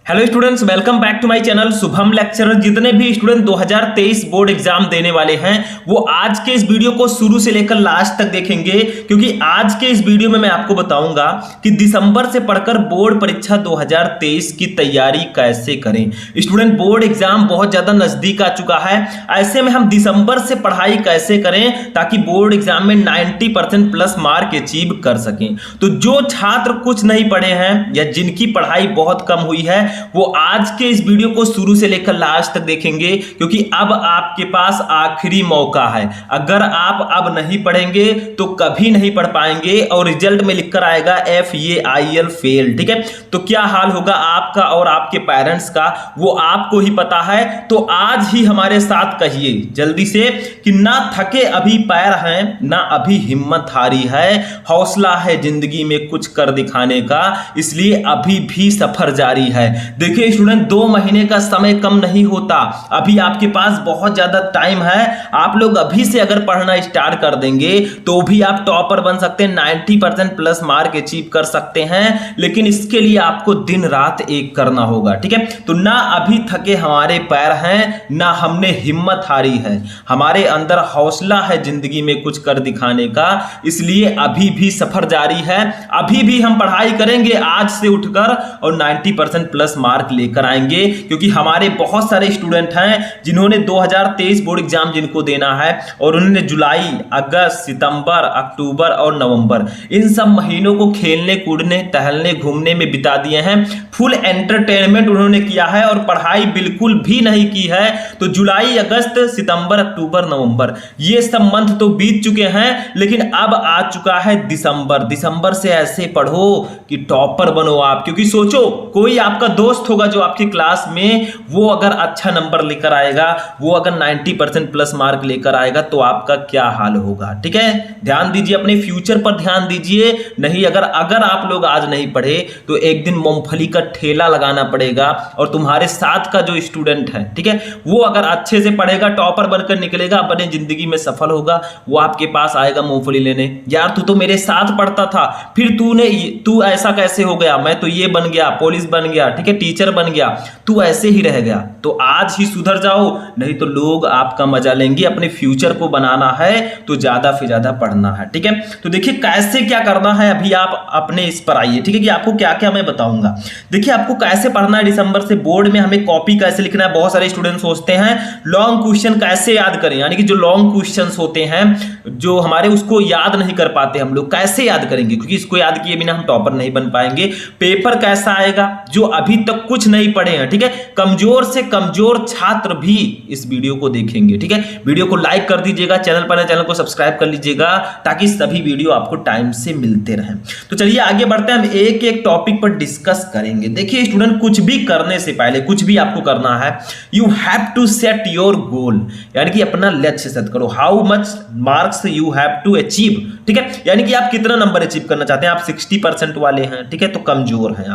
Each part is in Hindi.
Hello students, welcome back to my channel Shubham lecturer. जितने भी स्टूडेंट 2023 बोर्ड एग्जाम देने वाले हैं वो आज के इस वीडियो को शुरू से लेकर लास्ट तक देखेंगे, क्योंकि आज के इस वीडियो में मैं आपको बताऊंगा कि दिसंबर से पढ़कर बोर्ड परीक्षा 2023 की तैयारी कैसे करें। स्टूडेंट, बोर्ड एग्जाम बहुत ज्यादा नजदीक आ चुका है, ऐसे में हम दिसंबर से पढ़ाई कैसे करें ताकि बोर्ड एग्जाम में 90% प्लस मार्क अचीव कर सकें। तो जो छात्र कुछ नहीं पढ़े हैं या जिनकी पढ़ाई बहुत कम हुई है वो आज के इस वीडियो को शुरू से लेकर लास्ट तक देखेंगे, क्योंकि अब आपके पास आखिरी मौका है। अगर आप अब नहीं पढ़ेंगे तो कभी नहीं पढ़ पाएंगे और रिजल्ट में लिखकर आएगा FAIL फेल। ठीक है, तो क्या हाल होगा आपका और आपके पेरेंट्स का वो आपको ही पता है। तो आज ही हमारे साथ कहिए जल्दी से कि ना थके अभी पैर हैं, ना अभी हिम्मत हारी है, हौसला है जिंदगी में कुछ कर दिखाने का, इसलिए अभी भी सफर जारी है। देखिए स्टूडेंट, 2 महीने का समय कम नहीं होता, अभी आपके पास बहुत ज्यादा टाइम है। आप लोग अभी से अगर पढ़ना स्टार्ट कर देंगे तो भी आप टॉपर बन सकते हैं, 90% प्लस मार्क अचीव कर सकते हैं, लेकिन इसके लिए आपको दिन रात एक करना होगा। ठीक है, तो ना अभी थके हमारे पैर हैं, ना हमने हिम्मत हारी है, हमारे अंदर हौसला है जिंदगी में कुछ कर दिखाने का, इसलिए अभी भी सफर जारी है। अभी भी हम पढ़ाई करेंगे आज से उठकर और 90% प्लस मार्क लेकर आएंगे, क्योंकि हमारे बहुत सारे स्टूडेंट हैं जिन्होंने 2023 बोर्ड एग्जाम जिनको देना है और उन्होंने जुलाई, अगस्त, सितंबर, अक्टूबर और नवंबर इन सब महीनों को खेलने कूदने टहलने घूमने में बिता दिए हैं। फुल एंटरटेनमेंट उन्होंने किया है और पढ़ाई बिल्कुल भी नहीं की है। तो जुलाई, अगस्त, सितंबर, अक्टूबर, नवंबर ये सब मंथ तो बीत चुके हैं, लेकिन अब आ चुका है दिसंबर। दिसंबर से ऐसे पढ़ो कि टॉपर बनो आप, क्योंकि सोचो कोई आपका दोस्त होगा जो आपकी क्लास में वो अगर अच्छा नंबर लेकर आएगा, वो अगर 90% प्लस मार्क लेकर आएगा तो आपका क्या हाल होगा। ठीक है, ध्यान दीजिए, अपने फ्यूचर पर ध्यान दीजिए। नहीं अगर आप लोग आज नहीं पढ़े तो एक दिन मूंगफली का ठेला लगाना पड़ेगा और तुम्हारे साथ का जो स्टूडेंट है, ठीक है, वो अगर अच्छे से पढ़ेगा, टॉपर बनकर निकलेगा, अपने जिंदगी में सफल होगा, वो आपके पास आएगा मूंगफली लेने। यार तू तो मेरे साथ पढ़ता था, फिर तू ऐसा कैसे हो गया, मैं तो ये बन गया, पुलिस बन गया, ठीक है, टीचर बन गया, तू ऐसे ही रह गया। तो आज ही सुधर जाओ, नहीं तो लोग आपका मजा लेंगे। अपने फ्यूचर को बनाना है तो ज्यादा से ज्यादा पढ़ना है। ठीक है, तो देखिए कैसे क्या करना है, अभी आप अपने इस पर आइए। ठीक है, कि आपको क्या क्या मैं बताऊंगा। देखिए आपको कैसे पढ़ना है दिसंबर से, बोर्ड में हमें कॉपी कैसे लिखना है। बहुत सारे स्टूडेंट सोचते हैं लॉन्ग क्वेश्चन कैसे याद करें, यानी कि जो लॉन्ग क्वेश्चन होते हैं जो हमारे, उसको याद नहीं कर पाते हम लोग, कैसे याद करेंगे, क्योंकि इसको याद किए बिना हम टॉपर नहीं बन पाएंगे। पेपर कैसा आएगा, जो अभी तक कुछ नहीं पढ़े हैं, ठीक है, कमजोर से कमजोर छात्र भी इस वीडियो को देखेंगे। ठीक है, वीडियो को लाइक कर दीजिएगा, चैनल पर चैनल को सब्सक्राइब कर लीजिएगा ताकि सभी वीडियो आपको टाइम से मिलते रहें। तो चलिए आगे बढ़ते हैं, हम एक एक टॉपिक पर डिस्कस करेंगे। देखिए स्टूडेंट, कुछ भी करने से पहले, कुछ भी आपको करना है, you have to set your goal, यानी कि अपना लक्ष्य सेट करो। How much marks you have to achieve, ठीक है, यानी कि आप कितना नंबर अचीव करना चाहते हैं। आप 60% वाले हैं, ठीक है, तो कमजोर हैं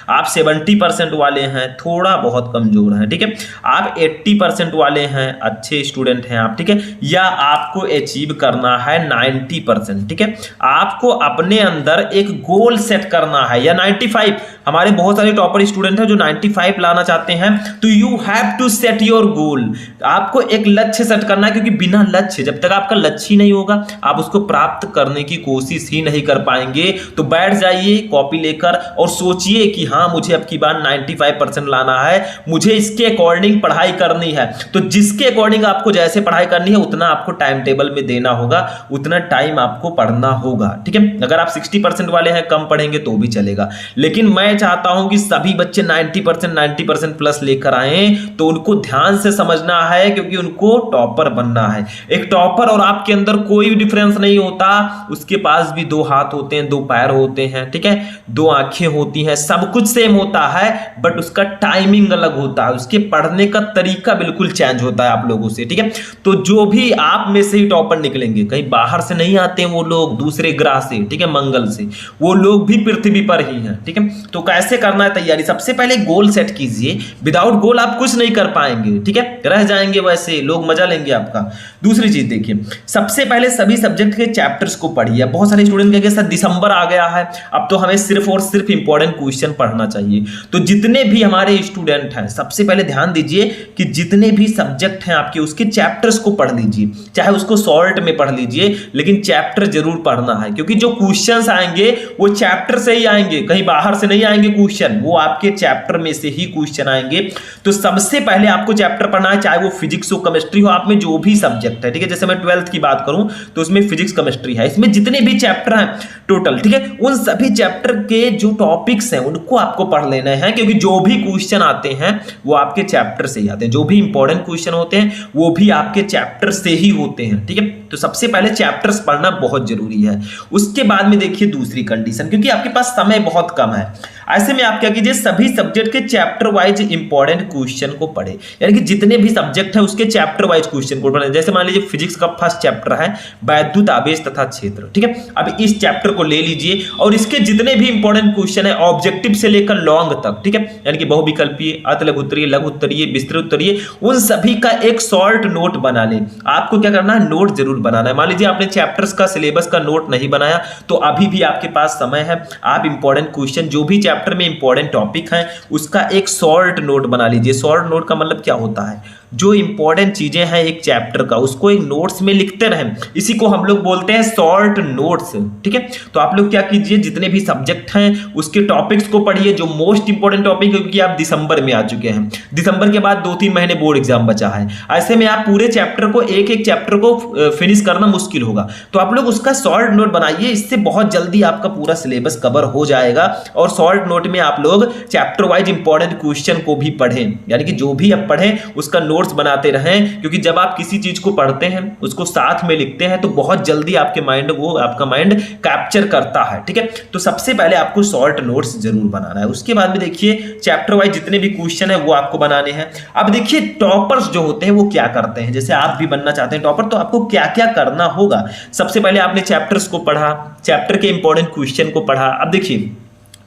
आप 70% वाले हैं, थोड़ा बहुत कमजोर हैं, ठीक है, आप 80% वाले हैं, अच्छे स्टूडेंट हैं आप, ठीक है, या आपको अचीव करना है 90%। ठीक है, आपको अपने अंदर एक गोल सेट करना है, या 95, हमारे बहुत सारे टॉपर स्टूडेंट हैं जो 95 लाना चाहते हैं, तो you have to set your goal. आपको एक लक्ष्य सेट करना है, क्योंकि बिना लक्ष्य, जब तक आपका लक्ष्य ही नहीं होगा आप उसको प्राप्त करने की कोशिश ही नहीं कर पाएंगे। तो बैठ जाइए कॉपी लेकर और सोचिए कि हाँ मुझे अब की बार 95% लाना है, मुझे इसके अकॉर्डिंग पढ़ाई करनी है। तो जिसके अकॉर्डिंग आपको जैसे पढ़ाई करनी है उतना आपको टाइम टेबल में देना होगा, उतना टाइम आपको पढ़ना होगा। ठीक है, अगर आप 60% वाले हैं, कम पढ़ेंगे तो भी चलेगा, लेकिन मैं चाहता हूं कि सभी बच्चे 90% प्लस लेकर आए। तो उनको ध्यान से समझना है, क्योंकि उनको टॉपर बनना है। एक टॉपर और आपके अंदर कोई भी डिफरेंस नहीं होता, उसके पास भी 2 हाथ होते हैं, 2 पैर होते हैं, ठीक है, 2 आंखें होती हैं, सब कुछ सेम होता है, बट उसका टाइमिंग अलग होता है, उसके पढ़ने का तरीका बिल्कुल चेंज होता है आप लोगों से। ठीक है, तो जो भी आप में से ही टॉपर निकलेंगे, कहीं बाहर से नहीं आते हैं वो लोग, दूसरे ग्रह से, ठीक है, मंगल से, वो लोग भी पृथ्वी पर ही हैं। ठीक है, तो कैसे करना है तैयारी, सबसे पहले गोल सेट कीजिए। विदाउट गोल आप कुछ नहीं कर पाएंगे, ठीक है, रह जाएंगे वैसे, लोग मजा लेंगे आपका। दूसरी चीज देखिए, सबसे पहले सभी सब्जेक्ट के चैप्टर्स को पढ़िए। बहुत सारे स्टूडेंट कहेंगे सर दिसंबर आ गया है, अब तो हमें सिर्फ और सिर्फ इंपॉर्टेंट क्वेश्चन पढ़ना चाहिए। तो जितने भी हमारे स्टूडेंट हैं, सबसे पहले ध्यान दीजिए कि जितने भी सब्जेक्ट हैं आपके, उसके चैप्टर्स को पढ़ लीजिए। चाहे उसको शॉर्ट में पढ़ लीजिए, लेकिन चैप्टर जरूर पढ़ना है, क्योंकि जो क्वेश्चंस आएंगे वो चैप्टर से ही आएंगे, कहीं बाहर से नहीं आएंगे क्वेश्चन, वो आपके चैप्टर में से ही क्वेश्चन आएंगे। तो सबसे पहले आपको चैप्टर पढ़ना है, चाहे वो फिजिक्स हो, केमिस्ट्री हो, आप में जो भी सब्जेक्ट है, ठीक है। जैसे मैं 12th की बात करूं तो उसमें फिजिक्स केमिस्ट्री है, इसमें जितने भी चैप्टर हैं टोटल, ठीक है, उन सभी चैप्टर के जो टॉपिक्स हैं उनको आपको पढ़ लेना है, क्योंकि जो भी क्वेश्चन आते हैं वो आपके चैप्टर से ही आते हैं। जो भी इंपॉर्टेंट क्वेश्चन होते हैं वो भी आपके चैप्टर से ही होते हैं, ठीक है। तो सबसे पहले चैप्टर्स पढ़ना बहुत जरूरी है। उसके बाद में देखिए दूसरी कंडीशन, क्योंकि आपके पास समय बहुत कम है, ऐसे में आप क्या कीजिए, सभी सब्जेक्ट के चैप्टर वाइज इंपॉर्टेंट क्वेश्चन को पढ़े, यानी कि जितने भी सब्जेक्ट है उसके चैप्टर वाइज क्वेश्चन को पढ़े। जैसे मान लीजिए फिजिक्स का फर्स्ट चैप्टर है वैद्युत आवेश तथा क्षेत्र, ठीक है। अब इस चैप्टर को ले लीजिए और इसके जितने भी इंपॉर्टेंट क्वेश्चन है ऑब्जेक्टिव से लेकर लॉन्ग तक, ठीक है, यानी कि बहुविकल्पीय, अतलघु उत्तरीय, लघु उत्तरीय, विस्तृत उत्तरीय, उन सभी का एक शॉर्ट नोट बना ले। आपको क्या करना है, नोट जरूर बनाना है। मान लीजिए आपने चैप्टर्स का सिलेबस का नोट नहीं बनाया तो अभी भी आपके पास समय है, आप इंपॉर्टेंट क्वेश्चन जो भी चैप्टर में इंपॉर्टेंट टॉपिक है उसका एक शॉर्ट नोट बना लीजिए। शॉर्ट नोट का मतलब क्या होता है, जो इंपॉर्टेंट चीजें हैं एक चैप्टर का उसको एक नोट्स में लिखते रहें, इसी को हम लोग बोलते हैं शॉर्ट नोट्स, ठीक है। तो आप लोग क्या कीजिए, जितने भी सब्जेक्ट हैं उसके टॉपिक्स को पढ़िए, जो मोस्ट इंपॉर्टेंट टॉपिक है, क्योंकि आप दिसंबर में आ चुके हैं, दिसंबर के बाद 2-3 महीने बोर्ड एग्जाम बचा है, ऐसे में आप पूरे चैप्टर को एक एक चैप्टर को फिनिश करना मुश्किल होगा। तो आप लोग उसका शॉर्ट नोट बनाइए, इससे बहुत जल्दी आपका पूरा सिलेबस कवर हो जाएगा। और शॉर्ट नोट में आप लोग चैप्टर वाइज इंपॉर्टेंट क्वेश्चन को भी पढ़ें, यानी कि जो भी आप पढ़ें उसका नोट्स बनाते रहें, क्योंकि जब आप किसी चीज को पढ़ते हैं उसको साथ में लिखते हैं तो बहुत जल्दी आपके माइंड वो आपका माइंड कैप्चर करता है, ठीक है। तो सबसे पहले आपको शॉर्ट नोट्स जरूर बनाना है। उसके बाद में देखिए चैप्टर वाइज जितने भी क्वेश्चन है वो आपको बनाने हैं। अब देखिए टॉपर्स जो होते हैं वो क्या करते हैं, जैसे आप भी बनना चाहते हैं टॉपर, तो आपको क्या क्या करना होगा। सबसे पहले आपने चैप्टर्स को पढ़ा, चैप्टर के इंपॉर्टेंट क्वेश्चन को पढ़ा। अब देखिए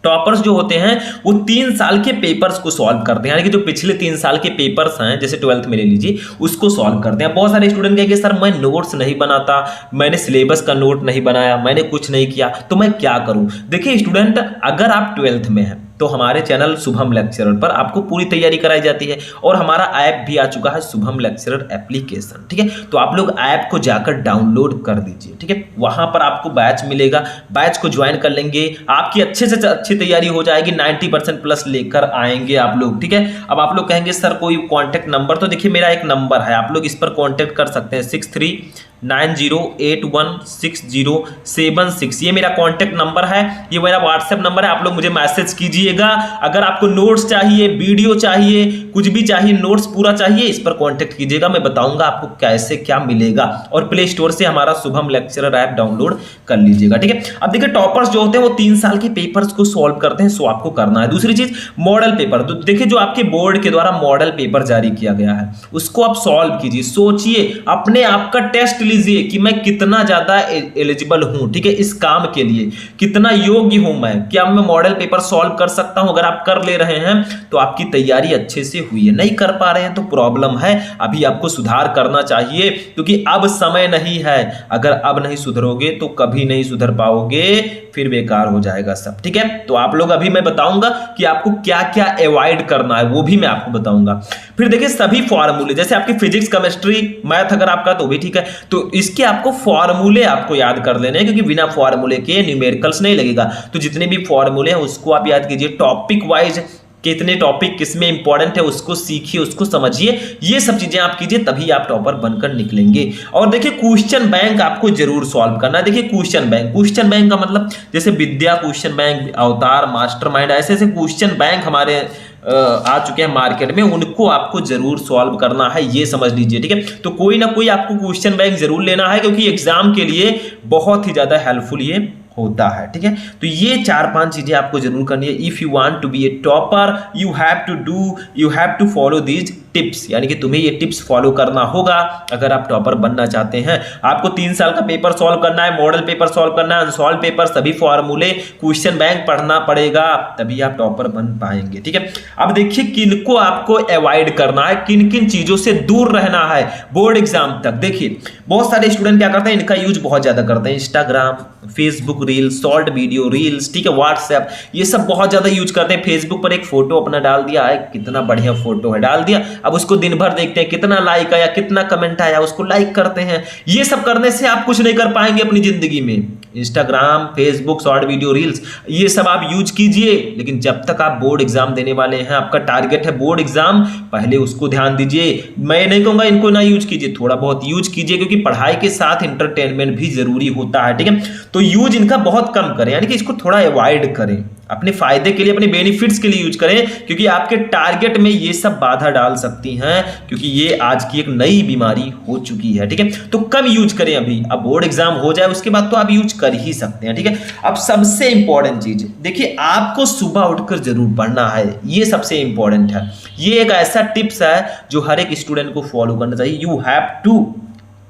टॉपर्स जो होते हैं वो 3 साल के पेपर्स को सॉल्व करते हैं, यानी कि जो पिछले 3 साल के पेपर्स हैं, जैसे 12th में ले लीजिए, उसको सॉल्व करते हैं। बहुत सारे स्टूडेंट कहेंगे सर मैं नोट्स नहीं बनाता, मैंने सिलेबस का नोट नहीं बनाया, मैंने कुछ नहीं किया, तो मैं क्या करूं। देखिए स्टूडेंट, अगर आप 12th में हैं तो हमारे चैनल शुभम लेक्चरर पर आपको पूरी तैयारी कराई जाती है, और हमारा ऐप भी आ चुका है शुभम लेक्चरर एप्लीकेशन, ठीक है। तो आप लोग ऐप को जाकर डाउनलोड कर दीजिए, ठीक है। वहां पर आपको बैच मिलेगा, बैच को ज्वाइन कर लेंगे, आपकी अच्छे से अच्छी तैयारी हो जाएगी, 90% प्लस लेकर आएंगे आप लोग, ठीक है। अब आप लोग कहेंगे सर कोई कॉन्टैक्ट नंबर, तो देखिए मेरा एक नंबर है, आप लोग इस पर कॉन्टैक्ट कर सकते हैं, 6390816076, ये मेरा कॉन्टैक्ट नंबर है, ये मेरा व्हाट्सएप नंबर है। आप लोग मुझे मैसेज कीजिएगा, अगर आपको नोट्स चाहिए, वीडियो चाहिए, कुछ भी चाहिए, नोट्स पूरा चाहिए, इस पर कॉन्टैक्ट कीजिएगा, मैं बताऊंगा आपको कैसे क्या मिलेगा। और प्ले स्टोर से हमारा शुभम लेक्चरर ऐप डाउनलोड कर लीजिएगा, ठीक है। अब देखिए टॉपर्स जो होते हैं वो 3 साल के पेपर्स को सॉल्व करते हैं, सो आपको करना है। दूसरी चीज मॉडल पेपर, तो देखिए जो आपके बोर्ड के द्वारा मॉडल पेपर जारी किया गया है उसको आप सॉल्व कीजिए। सोचिए, अपने आप का टेस्ट लीजिए कि मैं कितना ज्यादा एलिजिबल हूं, ठीक है, इस काम के लिए, कितना योग्य हूं मैं, क्या मैं मॉडल पेपर सॉल्व कर सकता हूं। अगर आप कर ले रहे हैं तो आपकी तैयारी अच्छे से हुई है, नहीं कर पा रहे हैं तो प्रॉब्लम है, अभी आपको सुधार करना चाहिए, क्योंकि अब समय नहीं है। अगर अब नहीं सुधरोगे तो कभी नहीं सुधर पाओगे, फिर बेकार हो जाएगा सब, ठीक है। तो आप लोग अभी मैं बताऊंगा कि आपको क्या क्या अवॉइड करना है, वो भी मैं आपको बताऊंगा। फिर देखिए सभी फॉर्मूले, जैसे आपकी फिजिक्स केमिस्ट्री मैथ अगर आपका तो भी ठीक है, तो इसके आपको फॉर्मूले आपको याद कर लेने हैं, क्योंकि बिना फॉर्मूले के न्यूमेरिकल्स नहीं लगेगा। तो जितने भी फॉर्मूले हैं उसको आप याद कीजिए, टॉपिक वाइज कितने टॉपिक किसमें इंपॉर्टेंट है उसको सीखिए, उसको समझिए, ये सब चीजें आप कीजिए, तभी आप टॉपर बनकर निकलेंगे। और देखिए क्वेश्चन बैंक आपको जरूर सॉल्व करना है। देखिए क्वेश्चन बैंक का मतलब जैसे विद्या क्वेश्चन बैंक, अवतार, मास्टरमाइंड, ऐसे ऐसे क्वेश्चन बैंक हमारे आ चुके हैं मार्केट में, उनको आपको जरूर सॉल्व करना है, ये समझ लीजिए, ठीक है। तो कोई ना कोई आपको क्वेश्चन बैंक जरूर लेना है, क्योंकि एग्जाम के लिए बहुत ही ज्यादा हेल्पफुल ये होता है। ठीक है, तो ये 4-5 चीजें आपको जरूर करनी है। If you want to be a topper you have to follow these tips, यानी कि तुम्हें ये टिप्स फॉलो करना होगा अगर आप टॉपर बनना चाहते हैं। आपको 3 साल का पेपर सॉल्व करना है, मॉडल पेपर सॉल्व करना है, अनसॉल्व पेपर, सभी फॉर्मूले, क्वेश्चन बैंक पढ़ना पड़ेगा, तभी आप टॉपर बन पाएंगे। ठीक है, अब देखिए किनको आपको अवॉइड करना है, किन किन चीजों से दूर रहना है बोर्ड एग्जाम तक। देखिए बहुत सारे स्टूडेंट क्या करते हैं, इनका यूज बहुत ज्यादा करते हैं, Instagram, Facebook reels, short video reels, ठीक है, व्हाट्सएप, ये सब बहुत ज्यादा यूज करते हैं। फेसबुक पर एक फोटो अपना डाल दिया है, कितना बढ़िया फोटो है, डाल दिया, अब उसको दिन भर देखते हैं कितना लाइक आया, कितना कमेंट आया, उसको लाइक करते हैं। ये सब करने से आप कुछ नहीं कर पाएंगे अपनी जिंदगी में। Instagram, Facebook, short video reels, ये सब आप यूज कीजिए, लेकिन जब तक आप बोर्ड एग्जाम देने वाले हैं, आपका टारगेट है बोर्ड एग्जाम, पहले उसको ध्यान दीजिए। मैं नहीं कहूंगा इनको ना यूज कीजिए, थोड़ा बहुत यूज कीजिए, क्योंकि पढ़ाई के साथ इंटरटेनमेंट भी जरूरी होता है। ठीक है, तो यूज इनका बहुत कम करें, यानी कि इसको थोड़ा अवॉइड करें, अपने फायदे के लिए, अपने बेनिफिट्स के लिए यूज करें, क्योंकि आपके टारगेट में ये सब बाधा डाल सकती हैं, क्योंकि ये आज की एक नई बीमारी हो चुकी है। ठीक है, तो कम यूज करें अभी, अब बोर्ड एग्जाम हो जाए उसके बाद तो आप यूज कर ही सकते हैं। ठीक है, अब सबसे इंपॉर्टेंट चीज देखिए, आपको सुबह उठकर जरूर पढ़ना है, ये सबसे इंपॉर्टेंट है। ये एक ऐसा टिप्स है जो हर एक स्टूडेंट को फॉलो करना चाहिए। You have to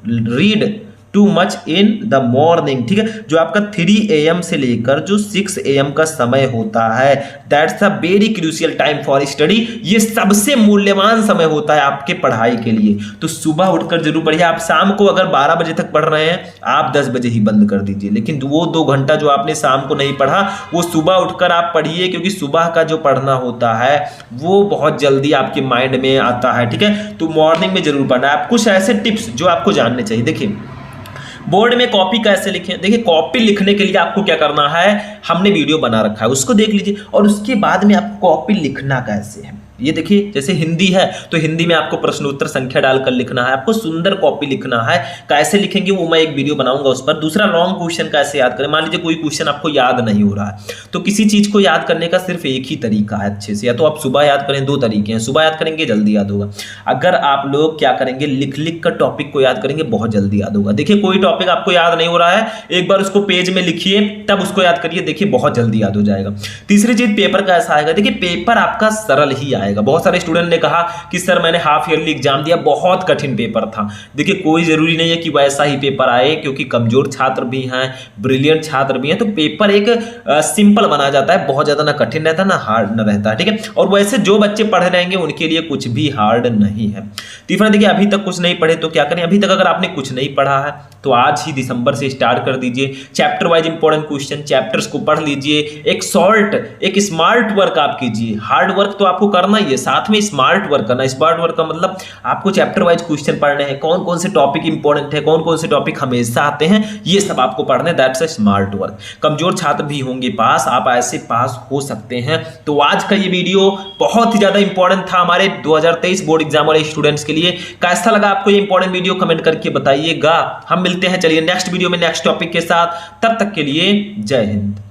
read too much in the morning. ठीक है, जो आपका 3 AM से लेकर जो 6 AM का समय होता है, that's a very crucial time for study. ये सबसे मूल्यवान समय होता है आपके पढ़ाई के लिए, तो सुबह उठकर जरूर पढ़िए। आप शाम को अगर 12 बजे तक पढ़ रहे हैं, आप 10 बजे ही बंद कर दीजिए, लेकिन वो 2 घंटा जो आपने शाम को नहीं पढ़ा, वो सुबह उठकर आप पढ़िए, क्योंकि सुबह का जो पढ़ना होता है वो बहुत जल्दी आपके माइंड में आता है। ठीक है, तो मॉर्निंग में जरूर पढ़ना है। आप कुछ ऐसे टिप्स जो आपको जानने चाहिए, देखिए बोर्ड में कॉपी कैसे लिखें। देखिए कॉपी लिखने के लिए आपको क्या करना है, हमने वीडियो बना रखा है, उसको देख लीजिए, और उसके बाद में आपको कॉपी लिखना कैसे है। ये देखिए, जैसे हिंदी है तो हिंदी में आपको प्रश्नोत्तर संख्या डालकर लिखना है, आपको सुंदर कॉपी लिखना है। कैसे लिखेंगे वो मैं एक वीडियो बनाऊंगा उस पर। दूसरा, लॉन्ग क्वेश्चन कैसे याद करें। मान लीजिए कोई क्वेश्चन आपको याद नहीं हो रहा है, तो किसी चीज को याद करने का सिर्फ एक ही तरीका है अच्छे से, या तो आप सुबह याद करें, 2 तरीके हैं, सुबह याद करेंगे जल्दी याद होगा। अगर आप लोग क्या करेंगे, लिख लिख कर टॉपिक को याद करेंगे, बहुत जल्दी याद होगा। देखिए कोई टॉपिक आपको याद नहीं हो रहा है, एक बार उसको पेज में लिखिए, तब उसको याद करिए, देखिए बहुत जल्दी याद हो जाएगा। तीसरी चीज, पेपर कैसा आएगा। देखिए पेपर आपका सरल ही आएगा। बहुत सारे स्टूडेंट ने कहा कि सर मैंने हाफ ईयरली एग्जाम दिया, बहुत कठिन पेपर था। देखिए कोई जरूरी नहीं है कि वैसा ही पेपर आए, क्योंकि कमजोर छात्र भी हैं, ब्रिलियंट छात्र भी हैं, तो पेपर एक सिंपल बना जाता है, बहुत ज्यादा ना कठिन रहता ना हार्ड ना रहता है। ठीक है, और वैसे जो बच्चे पढ़ रहेंगे उनके लिए कुछ भी हार्ड नहीं है। तीसरा, देखिए अभी तक कुछ नहीं पढ़े तो क्या करें। अभी तक अगर आपने कुछ नहीं पढ़ा है तो आज ही दिसंबर से स्टार्ट कर दीजिए। Chapter wise important question, chapters को पढ़ लीजिए। एक स्मार्ट वर्क आप कीजिए। हार्ड वर्क तो आपको करना ही है, साथ में स्मार्ट वर्क करना। स्मार्ट वर्क का मतलब आपको चैप्टर वाइज क्वेश्चन पढ़ने हैं, कौन कौन से टॉपिक इंपॉर्टेंट है, कौन कौन से टॉपिक हमेशा आते हैं, ये सब आपको पढ़ने, दैट्स अ स्मार्ट वर्क। कमजोर छात्र भी होंगे पास, आप ऐसे पास हो सकते हैं। तो आज का ये वीडियो बहुत ही ज्यादा इंपॉर्टेंट था हमारे 2023 बोर्ड एग्जाम वाले स्टूडेंट्स के लिए। कैसा लगा आपको ये इंपॉर्टेंट वीडियो, कमेंट करके बताइएगा। हम मिलते हैं चलिए नेक्स्ट वीडियो में नेक्स्ट टॉपिक के साथ, तब तक के लिए जय हिंद।